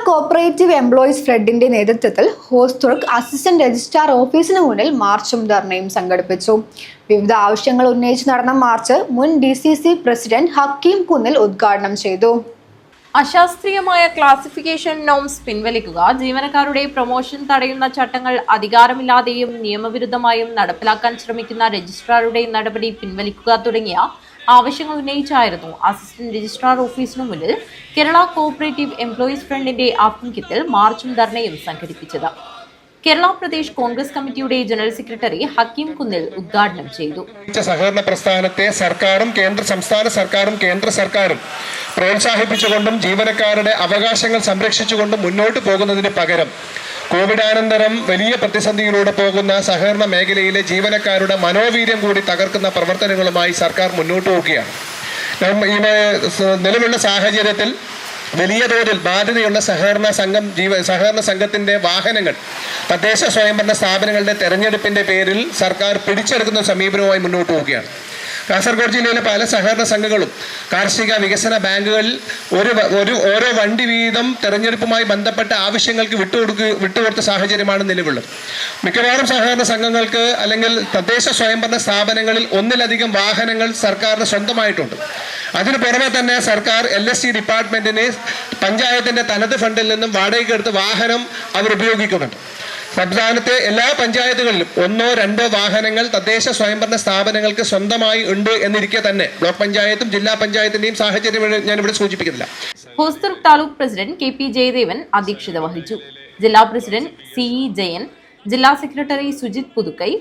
Cooperative employees ഫെഡിന്റെ നേതൃത്വത്തിൽ Hosdurg assistant registrar ഓഫീസിന് മുന്നിൽ മാർച്ചും ധർണയും സംഘടിപ്പിച്ചു. വിവിധ ആവശ്യങ്ങൾ ഉന്നയിച്ച് നടന്ന മാർച്ച് മുൻ DCC പ്രസിഡന്റ് ഹക്കീം കുന്നിൽ ഉദ്ഘാടനം ചെയ്തു. അശാസ്ത്രീയമായ ക്ലാസിഫിക്കേഷൻ നോംസ് പിൻവലിക്കുക, ജീവനക്കാരുടെ പ്രൊമോഷൻ തടയുന്ന ചട്ടങ്ങൾ അധികാരമില്ലാതെയും നിയമവിരുദ്ധമായും നടപ്പിലാക്കാൻ ശ്രമിക്കുന്ന രജിസ്ട്രാറുടെ നടപടി പിൻവലിക്കുക തുടങ്ങിയ ആവശ്യങ്ങൾ ഉന്നയിച്ചായിരുന്നു അസിസ്റ്റന്റ് രജിസ്ട്രാർ ഓഫീസിനു മുന്നിൽ കേരള കോഓപ്പറേറ്റീവ് എംപ്ലോയീസ് ഫ്രണ്ടിന്റെ ആഭിമുഖ്യത്തിൽ മാർച്ചും ധർണയും സംഘടിപ്പിച്ചത്. കേരള പ്രദേശ് കോൺഗ്രസ് കമ്മിറ്റിയുടെ ജനറൽ സെക്രട്ടറി ഹക്കീം കുന്നിൽ ഉദ്ഘാടനം ചെയ്തു. സഹകരണ പ്രസ്ഥാനത്തെ സർക്കാരും സംസ്ഥാന സർക്കാരും കേന്ദ്ര സർക്കാരും പ്രോത്സാഹിപ്പിച്ചുകൊണ്ടും ജീവനക്കാരുടെ അവകാശങ്ങൾ സംരക്ഷിച്ചുകൊണ്ടും മുന്നോട്ട് പോകുന്നതിന് പകരം കോവിഡാനന്തരം വലിയ പ്രതിസന്ധിയിലൂടെ പോകുന്ന സഹകരണ മേഖലയിലെ ജീവനക്കാരുടെ മനോവീര്യം കൂടി തകർക്കുന്ന പ്രവർത്തനങ്ങളുമായി സർക്കാർ മുന്നോട്ട് പോവുകയാണ്. നിലവിലുള്ള സാഹചര്യത്തിൽ വലിയ തോതിൽ ബാധ്യതയുള്ള സഹകരണ സംഘത്തിന്റെ വാഹനങ്ങൾ തദ്ദേശ സ്വയംഭരണ സ്ഥാപനങ്ങളുടെ തെരഞ്ഞെടുപ്പിന്റെ പേരിൽ സർക്കാർ പിടിച്ചെടുക്കുന്ന സമീപനവുമായി മുന്നോട്ട് പോവുകയാണ്. കാസർഗോഡ് ജില്ലയിലെ പല സഹകരണ സംഘങ്ങളും കാർഷിക വികസന ബാങ്കുകളിൽ ഓരോ വണ്ടി വീതം തെരഞ്ഞെടുപ്പുമായി ബന്ധപ്പെട്ട ആവശ്യങ്ങൾക്ക് വിട്ടുകൊടുത്ത സാഹചര്യമാണ് നിലവിലുള്ളത്. മിക്കവാറും സഹകരണ സംഘങ്ങൾക്ക് അല്ലെങ്കിൽ തദ്ദേശ സ്വയംഭരണ സ്ഥാപനങ്ങളിൽ ഒന്നിലധികം വാഹനങ്ങൾ സർക്കാരിന് സ്വന്തമായിട്ടുണ്ട്. അതിനു പുറമെ തന്നെ സർക്കാർ LSC ഡിപ്പാർട്ട്മെന്റിന് പഞ്ചായത്തിന്റെ തനത് ഫണ്ടിൽ നിന്നും വാടകയ്ക്കെടുത്ത് വാഹനം അവർ ഉപയോഗിക്കുന്നുണ്ട്. സംസ്ഥാനത്തെ എല്ലാ പഞ്ചായത്തുകളിലും 1-2 വാഹനങ്ങൾ തദ്ദേശ സ്വയംഭരണ സ്ഥാപനങ്ങൾക്ക് സ്വന്തമായി ഉണ്ട് എന്നിരിക്കെ തന്നെ ബ്ലോക്ക് പഞ്ചായത്തും ജില്ലാ പഞ്ചായത്തിന്റെയും സാഹചര്യം ഞാനിവിടെ സൂചിപ്പിക്കുന്നില്ല. ഹോസ്ദുർഗ് താലൂക്ക് പ്രസിഡന്റ് KP ജയദേവൻ അധ്യക്ഷത വഹിച്ചു. ജില്ലാ പ്രസിഡന്റ് CE ജയൻ, ജില്ലാ സെക്രട്ടറി സുജിത് പുതുക്കൈ,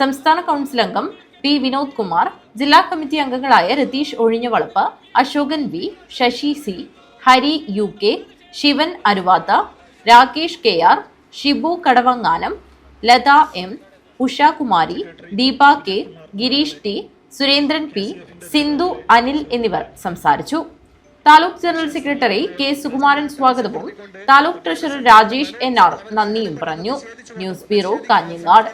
സംസ്ഥാന കൗൺസിൽ അംഗം P വിനോദ് കുമാർ, ജില്ലാ കമ്മിറ്റി അംഗങ്ങളായ Ratheesh Ozhinjavalappu, Ashokan V, Sasi C, Hari UK, Shivan അരുവാത്ത, Rakesh KR, Shibu കടവങ്ങാനം, Latha M, Ushakumari, Deepa K, Girish T, Surendran P, Sindhu Anil എന്നിവർ സംസാരിച്ചു. Taluk general secretary K Sukumaran സ്വാഗതവും താലൂക്ക് ട്രഷറർ രാജേഷ് NR നന്ദിയും പറഞ്ഞു. News bureau, Kanhangad.